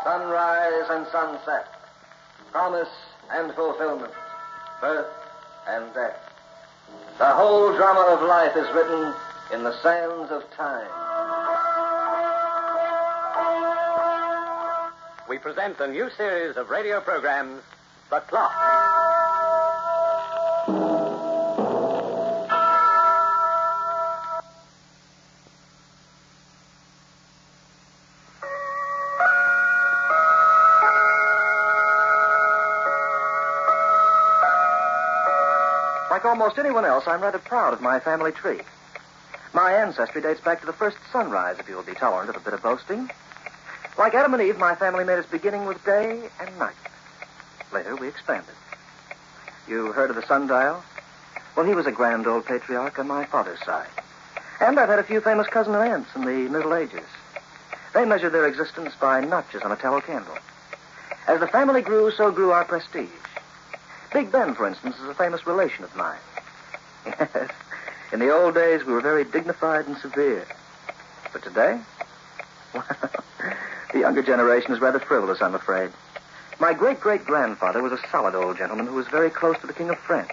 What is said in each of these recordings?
sunrise and sunset, promise and fulfillment, birth and death. The whole drama of life is written in the sands of time. We present a new series of radio programs, The Clock. Like almost anyone else, I'm rather proud of my family tree. My ancestry dates back to the first sunrise, if you'll be tolerant of a bit of boasting. Like Adam and Eve, my family made its beginning with day and night. Later, we expanded. You heard of the sundial? Well, he was a grand old patriarch on my father's side. And I've had a few famous cousins and aunts in the Middle Ages. They measured their existence by notches on a tallow candle. As the family grew, so grew our prestige. Big Ben, for instance, is a famous relation of mine. Yes. In the old days, we were very dignified and severe. But today? Well, the younger generation is rather frivolous, I'm afraid. My great-great-grandfather was a solid old gentleman who was very close to the King of France.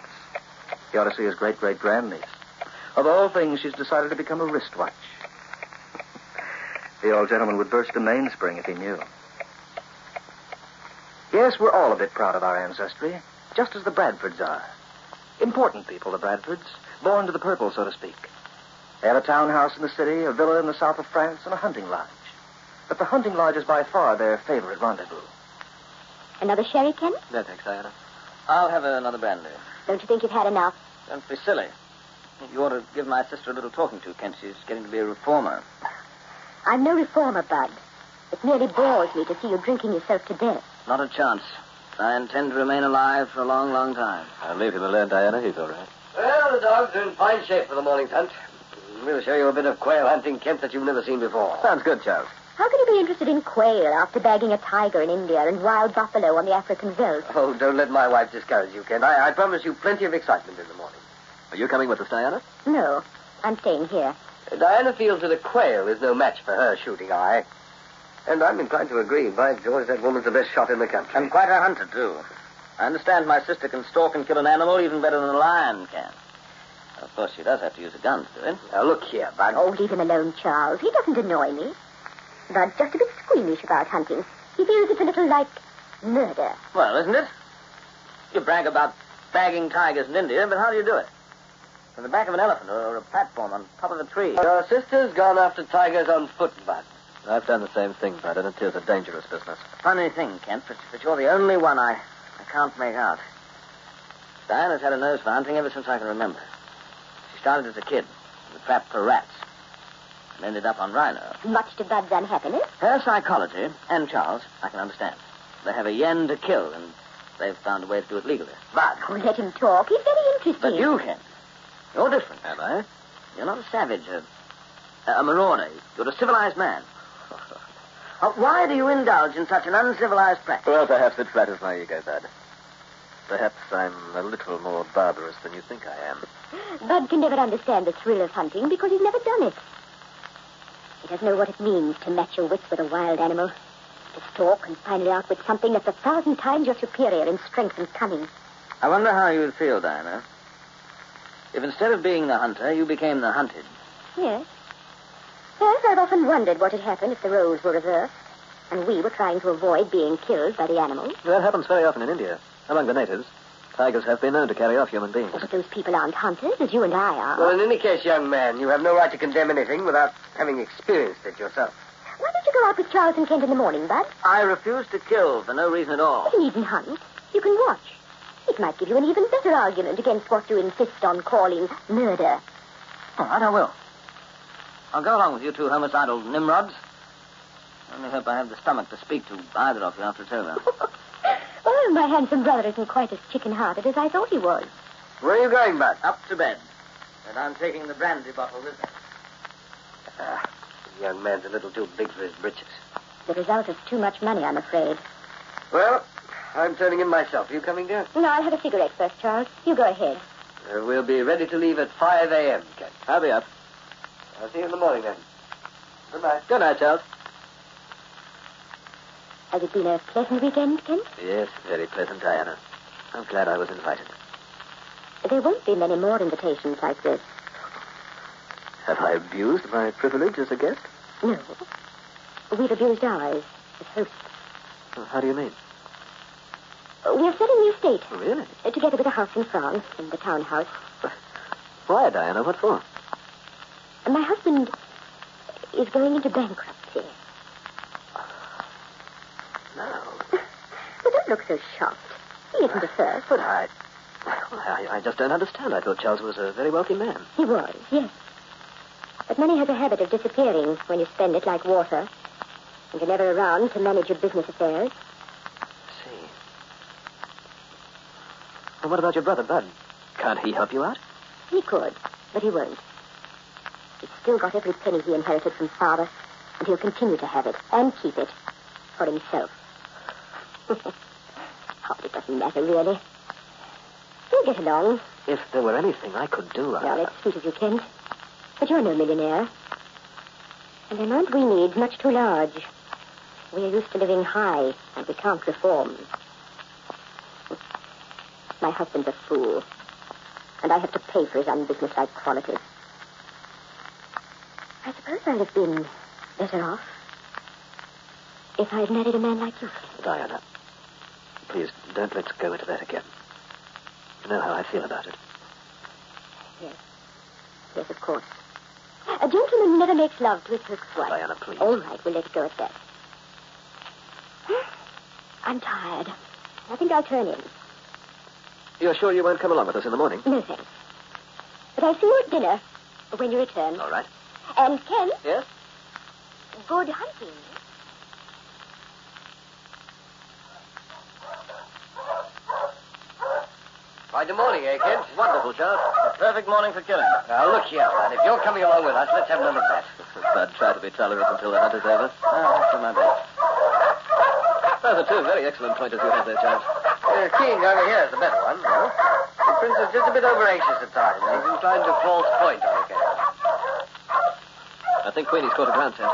You ought to see his great-great-grandniece. Of all things, she's decided to become a wristwatch. The old gentleman would burst a mainspring if he knew. Yes, we're all a bit proud of our ancestry, just as the Bradfords are. Important people, the Bradfords, born to the purple, so to speak. They have a townhouse in the city, a villa in the south of France, and a hunting lodge. But the hunting lodge is by far their favorite rendezvous. Another sherry, Ken? No, thanks, Diana. I'll have another brandy. Don't you think you've had enough? Don't be silly. You ought to give my sister a little talking to, Kent. She's getting to be a reformer. I'm no reformer, Bud. It merely bores me to see you drinking yourself to death. Not a chance. I intend to remain alive for a long, long time. I'll leave him alone, Diana. He's all right. Well, the dogs are in fine shape for the morning's hunt. We'll show you a bit of quail hunting, Kent, that you've never seen before. Sounds good, Charles. How can you be interested in quail after bagging a tiger in India and wild buffalo on the African veldt? Oh, don't let my wife discourage you, Kent. I promise you plenty of excitement in the morning. Are you coming with us, Diana? No, I'm staying here. Diana feels that a quail is no match for her shooting eye. And I'm inclined to agree. By George, that woman's the best shot in the country. And quite a hunter, too. I understand my sister can stalk and kill an animal even better than a lion can. Of course, she does have to use a gun to do it. Now, look here, Bud. Oh, leave him alone, Charles. He doesn't annoy me. Bud's just a bit squeamish about hunting. He feels it's a little like murder. Well, isn't it? You brag about bagging tigers in India, but how do you do it? From the back of an elephant or a platform on top of a tree. Your sister's gone after tigers on foot, Bud. I've done the same thing, Bud, and it is a dangerous business. Funny thing, Kent, but you're the only one I can't make out. Diana's had a nose for hunting ever since I can remember. She started as a kid with a trap for rats and ended up on rhino. Much to Bud's unhappiness. Her psychology, and Charles, I can understand. They have a yen to kill, and they've found a way to do it legally. Bud. Oh, let him talk. He's very interesting. But you, Kent, you're different. Am I? You're not a savage, a marauder. You're a civilized man. Why do you indulge in such an uncivilized practice? Well, perhaps it flatters my ego, Bud. Perhaps I'm a little more barbarous than you think I am. Bud can never understand the thrill of hunting because he's never done it. He doesn't know what it means to match your wits with a wild animal. To stalk and finally outwit something that's 1,000 times your superior in strength and cunning. I wonder how you would feel, Diana, if instead of being the hunter, you became the hunted. Yes. Yes, I've often wondered what had happened if the roles were reversed, and we were trying to avoid being killed by the animals. That happens very often in India. Among the natives, tigers have been known to carry off human beings. But those people aren't hunters, as you and I are. Well, in any case, young man, you have no right to condemn anything without having experienced it yourself. Why don't you go out with Charles and Kent in the morning, Bud? I refuse to kill for no reason at all. You needn't hunt. You can watch. It might give you an even better argument against what you insist on calling murder. All right, I will. I'll go along with you two homicidal Nimrods. I only hope I have the stomach to speak to either of you after it's over. Well, my handsome brother isn't quite as chicken-hearted as I thought he was. Where are you going, Bud? Up to bed. And I'm taking the brandy bottle with me. The young man's a little too big for his britches. The result is too much money, I'm afraid. Well, I'm turning in myself. Are you coming down? No, I'll have a cigarette first, Charles. You go ahead. We'll be ready to leave at 5 a.m., Kent. I'll be up. I'll see you in the morning, then. Good night. Good night, Charles. Has it been a pleasant weekend, Kent? Yes, very pleasant, Diana. I'm glad I was invited. There won't be many more invitations like this. Have I abused my privilege as a guest? No. We've abused ours as hosts. How do you mean? We're selling the estate. Really? Together with a house in France, in the townhouse. Why, Diana? What for? My husband is going into bankruptcy. No. But don't look so shocked. He isn't the first. But I just don't understand. I thought Charles was a very wealthy man. He was, yes. But money has a habit of disappearing when you spend it like water. And you're never around to manage your business affairs. I see. And what about your brother, Bud? Can't he help you out? He could, but he won't. He's still got every penny he inherited from Father, and he'll continue to have it, and keep it, for himself. Oh, it doesn't matter, really. We'll get along. If there were anything I could do, Well, it's sweet of you, Kent. But you're no millionaire. And the amount we need is much too large. We're used to living high, and we can't reform. My husband's a fool. And I have to pay for his unbusinesslike qualities. I suppose I'd have been better off if I'd married a man like you. Diana, please don't let's go into that again. You know how I feel about it. Yes. Yes, of course. A gentleman never makes love to his first wife. Diana, please. All right, we'll let it go at that. I'm tired. I think I'll turn in. You're sure you won't come along with us in the morning? No, thanks. But I'll see you at dinner when you return. All right. And Ken? Yes? Good hunting. Fine morning, eh, Kent? Wonderful, Charles. A perfect morning for killing. Now, look here, lad. If you're coming along with us, let's have none of that. Bud, try to be tolerant until the hunt is over. That's my best. Those are two very excellent pointers you have there, Charles. King over here is the better one, though. The prince is just a bit over-anxious at times. He's inclined to false point on occasion. I think Queenie's caught a ground tent.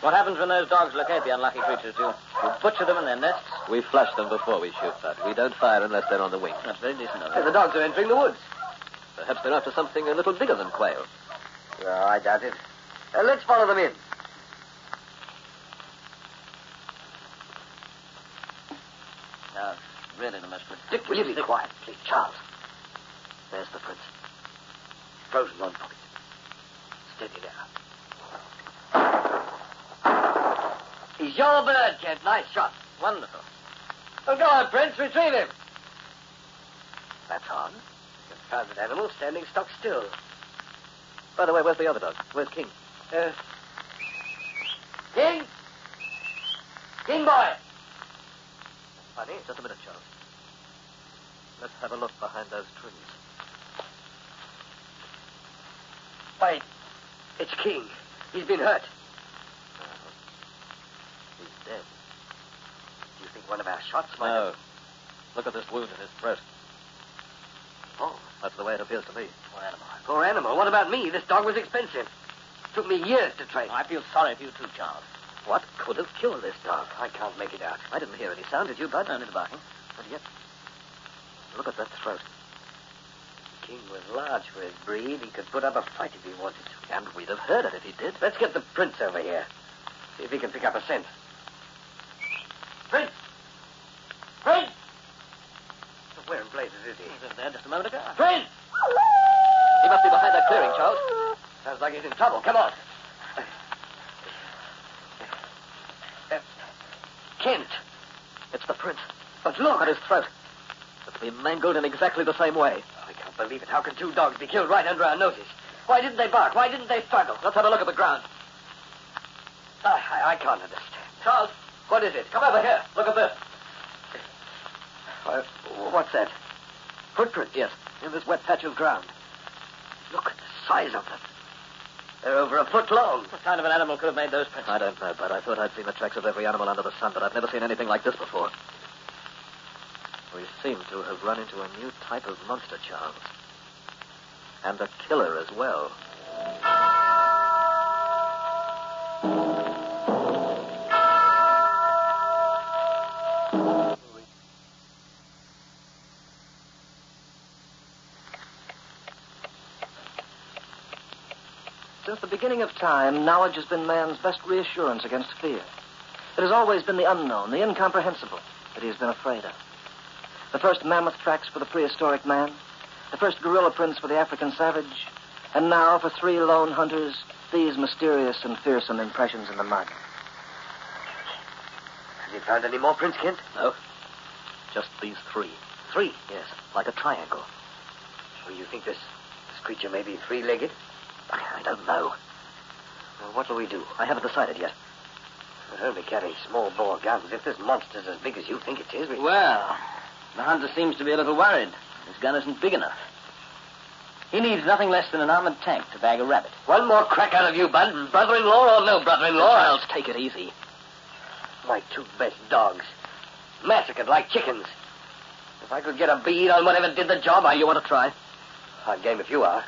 What happens when those dogs locate the unlucky creatures, you butcher them in their nests? We flush them before we shoot, Bud. We don't fire unless they're on the wing. That's very decent of The them. dogs are entering the woods. Perhaps they're after something a little bigger than quail. No, I doubt it. Let's follow them in. Now, really the most ridiculous... Will you be quiet, please, Charles? There's the prince. Frozen on pocket. Steady there. He's your bird, Kent. Nice shot. Wonderful. Well, go on, Prince. Retrieve him. That's on. Confounded animal standing stock still. By the way, where's the other dog? Where's King? King? King boy. Funny. Just a minute, Charles. Let's have a look behind those trees. Wait. It's King. He's been hurt. He's dead. Do you think one of our shots might No. have... Look at this wound in his throat. Oh, That's the way it appears to me. Poor animal. poor animal. What about me? This dog was expensive. Took me years to train. I feel sorry for you too, Charles. What could have killed this dog? I can't make it out. I didn't hear any sound. Did you, Bud? Only the barking. And yet, look at that throat. King was large for his breed. He could put up a fight if he wanted to. And we'd have heard it if he did. Let's get the prince over here. See if he can pick up a scent. Prince! Prince! Where in blazes is he? He was in there just a moment ago. Prince! He must be behind that clearing, Charles. Sounds like he's in trouble. Come on. Kent. It's the prince. But look. Look at his throat. It's been mangled in exactly the same way. I can't believe it. How can two dogs be killed right under our noses? Why didn't they bark? Why didn't they struggle? Let's have a look at the ground. I can't understand. Charles, What is it? come over here. Look at this. What's that? Footprints? Yes, in this wet patch of ground. Look at the size of them. They're over a foot long. What kind of an animal could have made those prints? I don't know, Bud. I thought I'd seen the tracks of every animal under the sun, but I've never seen anything like this before. We seem to have run into a new type of monster, Charles. And a killer as well. Since the beginning of time, knowledge has been man's best reassurance against fear. It has always been the unknown, the incomprehensible, that he has been afraid of. The first mammoth tracks for the prehistoric man, the first gorilla prints for the African savage, and now, for 3 lone hunters, these mysterious and fearsome impressions in the mud. Have you found any more prints, Kent? No. Just these 3. 3? Yes, like a triangle. Well, you think this creature may be 3-legged? I don't know. Well, what will we do? I haven't decided yet. We're only carrying small-bore guns. If this monster's as big as you think it is, we... Well, the hunter seems to be a little worried. His gun isn't big enough. He needs nothing less than an armored tank to bag a rabbit. One more crack out of you, Bud. Brother-in-law or no brother-in-law? Charles, take it easy. My 2 best dogs. Massacred like chickens. If I could get a bead on whatever did the job, You want to try? Hard game if you are.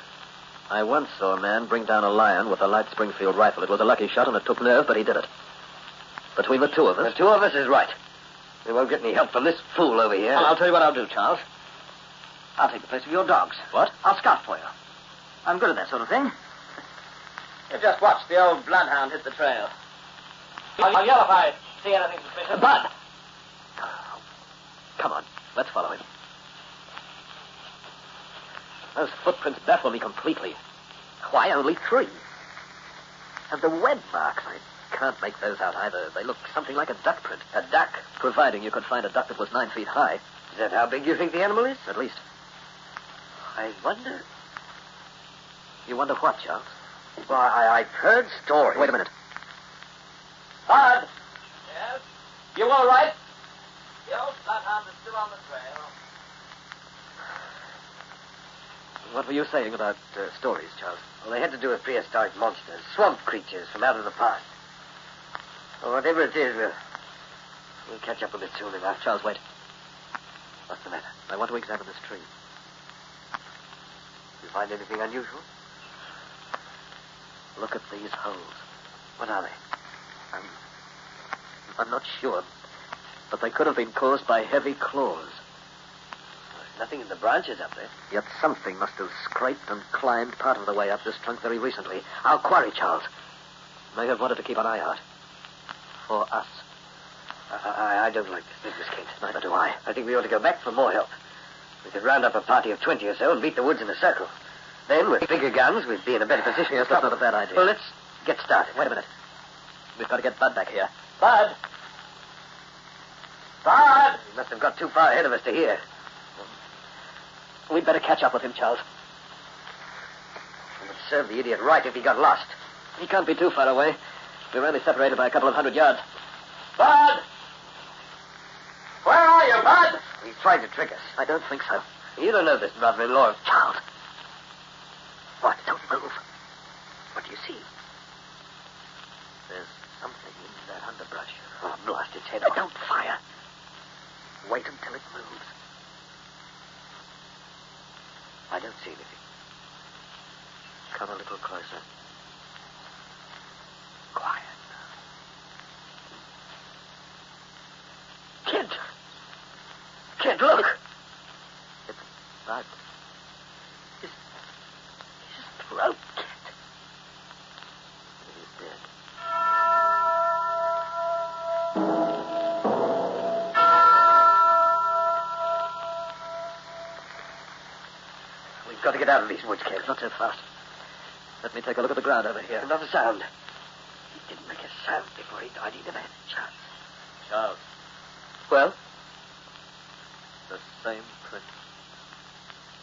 I once saw a man bring down a lion with a light Springfield rifle. It was a lucky shot and it took nerve, but he did it. Between the 2 of us... The 2 of us is right. We won't get any help from this fool over here. Well, I'll tell you what I'll do, Charles. I'll take the place of your dogs. What? I'll scout for you. I'm good at that sort of thing. You just watch the old bloodhound hit the trail. I'll yell if I see anything suspicious. Bud! Come on, let's follow him. Those footprints baffle me completely. Why only 3? And the web marks, I can't make those out either. They look something like a duck print. A duck? Providing you could find a duck that was 9 feet high. Is that how big you think the animal is? At least. I wonder... You wonder what, Charles? Well, I've heard stories. Wait a minute. Bud! Yes? You all right? The old bloodhound is still on the trail. What were you saying about stories, Charles? Well, they had to do with prehistoric monsters, swamp creatures from out of the past. Well, whatever it is, we'll catch up with it soon enough. Charles, wait. What's the matter? I want to examine this tree. You find anything unusual? Look at these holes. What are they? I'm not sure, but they could have been caused by heavy claws. There's nothing in the branches up there. Yet something must have scraped and climbed part of the way up this trunk very recently. Our quarry, Charles, may have wanted to keep an eye out. For us. I don't like this business, Kent. Neither do I. I think we ought to go back for more help. We could round up a party of 20 or so and beat the woods in a circle. Then, with bigger guns, we'd be in a better position. Yes, that's not a bad idea. Well, let's get started. Wait a minute. We've got to get Bud back here. Bud! Bud! He must have got too far ahead of us to hear. We'd better catch up with him, Charles. It would serve the idiot right if he got lost. He can't be too far away. We're only separated by a couple of 100 yards. Bud! Where are you, Bud? He's trying to trick us. I don't think so. You don't know this brother-in-law of... Charles. What? Don't move. What do you see? There's something in that underbrush. Oh, blast its head. Don't fire. Wait until it moves. I don't see anything. Come a little closer. Quiet. Kent! Kent, look! It's Bud. His throat, Kent. He's dead. We've got to get out of these woods, Kent. Not so fast. Let me take a look at the ground over here. Not a sound. He didn't make a sound before he died. He never had a chance. Charles. Well? The same print.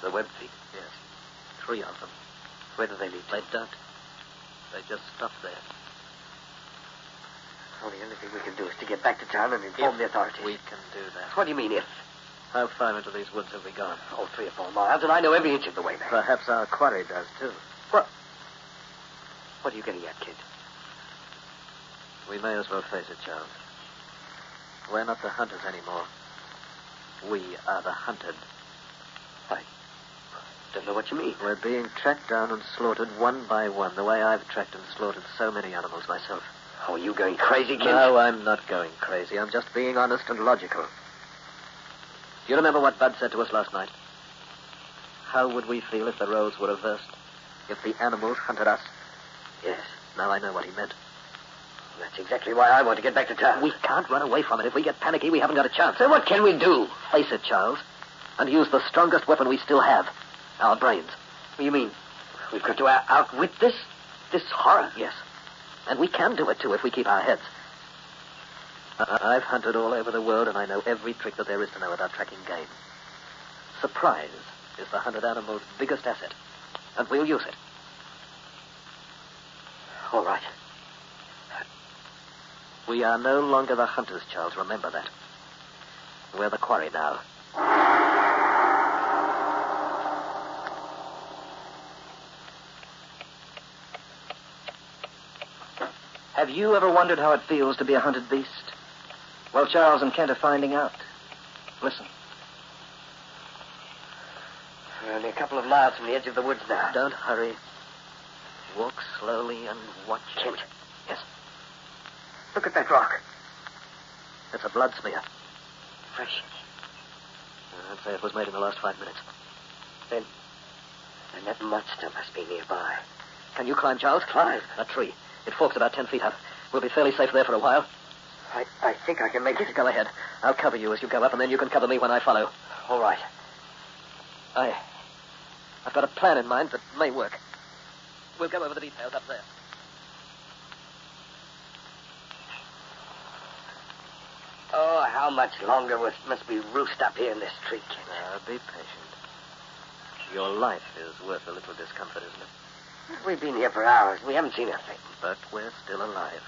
The web feet? Yes. 3 of them. Where do they lead to? They don't. They just stop there. Well, the only thing we can do is to get back to town and inform the authorities. We can do that. What do you mean, if? How far into these woods have we gone? Oh, 3 or 4 miles, and I know every inch of the way there. Perhaps our quarry does, too. What are you getting at, kid? We may as well face it, Charles. We're not the hunters anymore. We are the hunted. I don't know what you mean. We're being tracked down and slaughtered one by one, the way I've tracked and slaughtered so many animals myself. Oh, are you going crazy, kid? No, I'm not going crazy. I'm just being honest and logical. Do you remember what Bud said to us last night? How would we feel if the roles were reversed? If the animals hunted us Yes. Now I know what he meant. That's exactly why I want to get back to town. We can't run away from it. If we get panicky, we haven't got a chance. So what can we do? Face it, Charles, and use the strongest weapon we still have, our brains. You mean we've got to outwit this horror? Yes. And we can do it, too, if we keep our heads. I've hunted all over the world, and I know every trick that there is to know about tracking game. Surprise is the hunted animal's biggest asset, and we'll use it. All right. We are no longer the hunters, Charles. Remember that. We're the quarry now. Have you ever wondered how it feels to be a hunted beast? Well, Charles and Kent are finding out. Listen. We're only a couple of miles from the edge of the woods now. Don't hurry. Walk slowly and watch. Kent. Yes. Look at that rock. It's a blood smear. Fresh. I'd say it was made in the last 5 minutes. Then that monster must be nearby. Can you climb, Charles? Climb? A tree. It forks about 10 feet up. We'll be fairly safe there for a while. I think I can make it. Go ahead. I'll cover you as you go up, and then you can cover me when I follow. All right. I've got a plan in mind that may work. We'll go over the details up there. Oh, how much longer must we roost up here in this tree, Kent? Be patient. Your life is worth a little discomfort, isn't it? We've been here for hours. We haven't seen a thing. But we're still alive.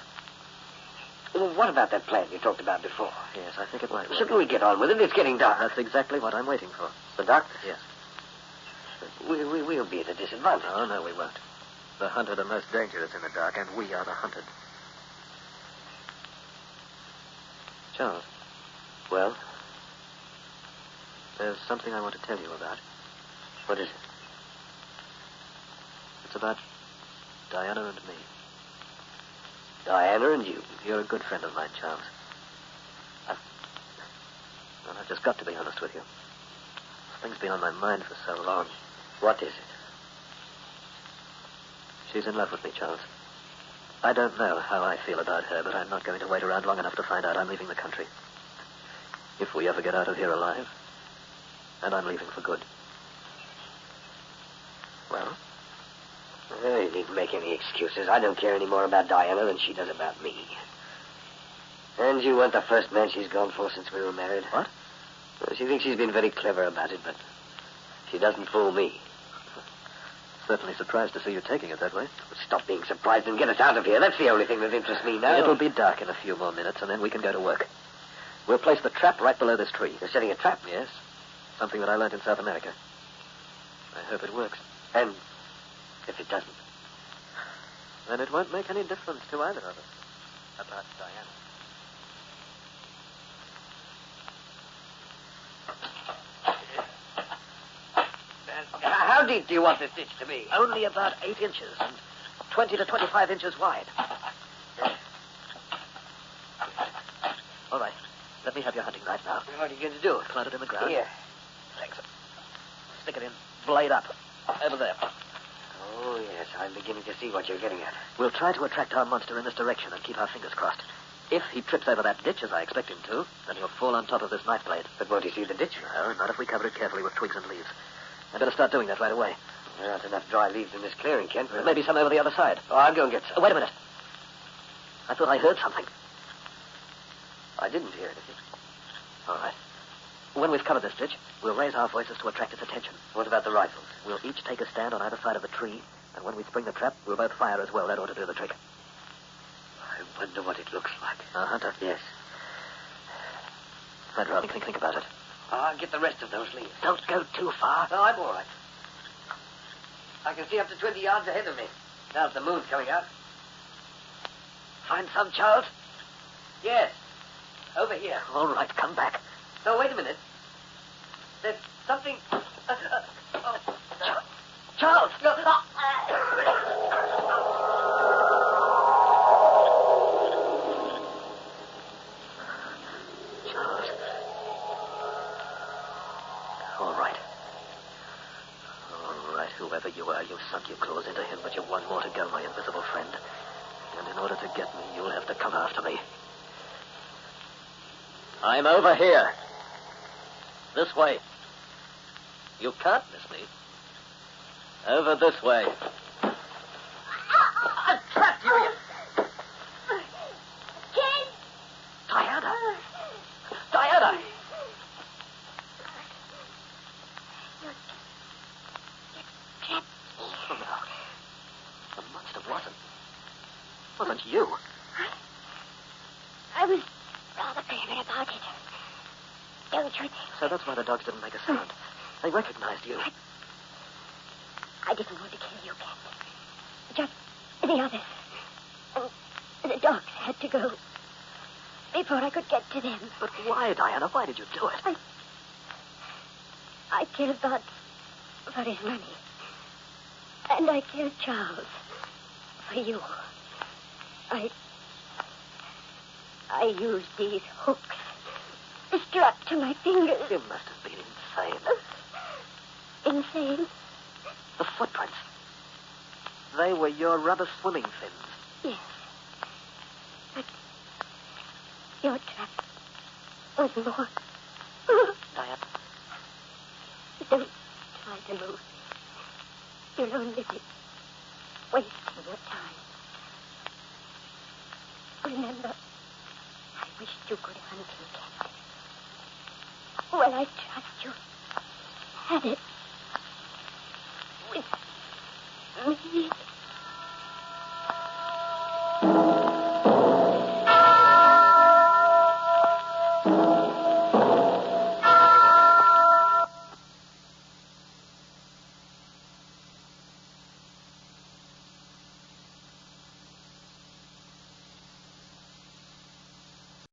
Well, what about that plan you talked about before? Yes, I think it might work. Shouldn't we get on with it? It's getting dark. That's exactly what I'm waiting for. The doctor? Yes. We'll be at a disadvantage. Oh, no, we won't. The hunted are most dangerous in the dark, and we are the hunted. Charles. Well? There's something I want to tell you about. What is it? It's about Diana and me. Diana and you. You're a good friend of mine, Charles. I've just got to be honest with you. This thing's been on my mind for so long. What is it? She's in love with me, Charles. I don't know how I feel about her, but I'm not going to wait around long enough to find out. I'm leaving the country. If we ever get out of here alive. And I'm leaving for good. Well? You needn't make any excuses. I don't care any more about Diana than she does about me. And you weren't the first man she's gone for since we were married. What? Well, she thinks she's been very clever about it, but she doesn't fool me. Certainly surprised to see you taking it that way. Stop being surprised and get us out of here. That's the only thing that interests me now. It'll be dark in a few more minutes, and then we can go to work. We'll place the trap right below this tree. You're setting a trap? Yes. Something that I learned in South America. I hope it works. And if it doesn't? Then it won't make any difference to either of us about Diana. How deep do you want this ditch to be? Only about 8 inches and 20 to 25 inches wide. All right. Let me have your hunting knife now. What are you going to do? Plant it in the ground. Here. Thanks. Stick it in. Blade up. Over there. Oh, yes. I'm beginning to see what you're getting at. We'll try to attract our monster in this direction and keep our fingers crossed. If he trips over that ditch, as I expect him to, then he'll fall on top of this knife blade. But won't he see the ditch? No, not if we cover it carefully with twigs and leaves. I better start doing that right away. There aren't enough dry leaves in this clearing, Kent. There may be some over the other side. Oh, I'll go and get some. Oh, wait a minute. I thought I heard something. I didn't hear anything. All right. When we've covered this ditch, we'll raise our voices to attract its attention. What about the rifles? We'll each take a stand on either side of the tree, and when we spring the trap, we'll both fire as well. That ought to do the trick. I wonder what it looks like. A hunter? Yes. I'd rather think about it. I'll get the rest of those leaves. Don't go too far. No, I'm all right. I can see up to 20 yards ahead of me. Now that the moon's coming out. Find some, Charles? Yes. Over here. All right, come back. No, wait a minute. There's something... Charles! No. Charles. All right. All right. Whoever you are, you sunk your claws into him, but you've one more to go, my invisible friend. And in order to get me, you'll have to come after me. I'm over here. This way. You can't miss me. Over this way. I've trapped you, you... Ken! Diana! Diana! Oh, no. The monster wasn't you. I was rather clever about it. Don't you think? So that's why the dogs didn't make a sound. They recognized you. I didn't want to kill you, Ken. Just the others. And the dogs had to go before I could get to them. But why, Diana? Why did you do it? I killed Bud for his money. And I killed Charles for you. I used these hooks strapped to my fingers. You must have been insane. Insane? The footprints. They were your rubber swimming fins. Yes. But your trap was more. Diana. Don't try to move. You'll only be wasting your time. Remember, I wished you good hunting, Ken. Well, I trust you had it with me.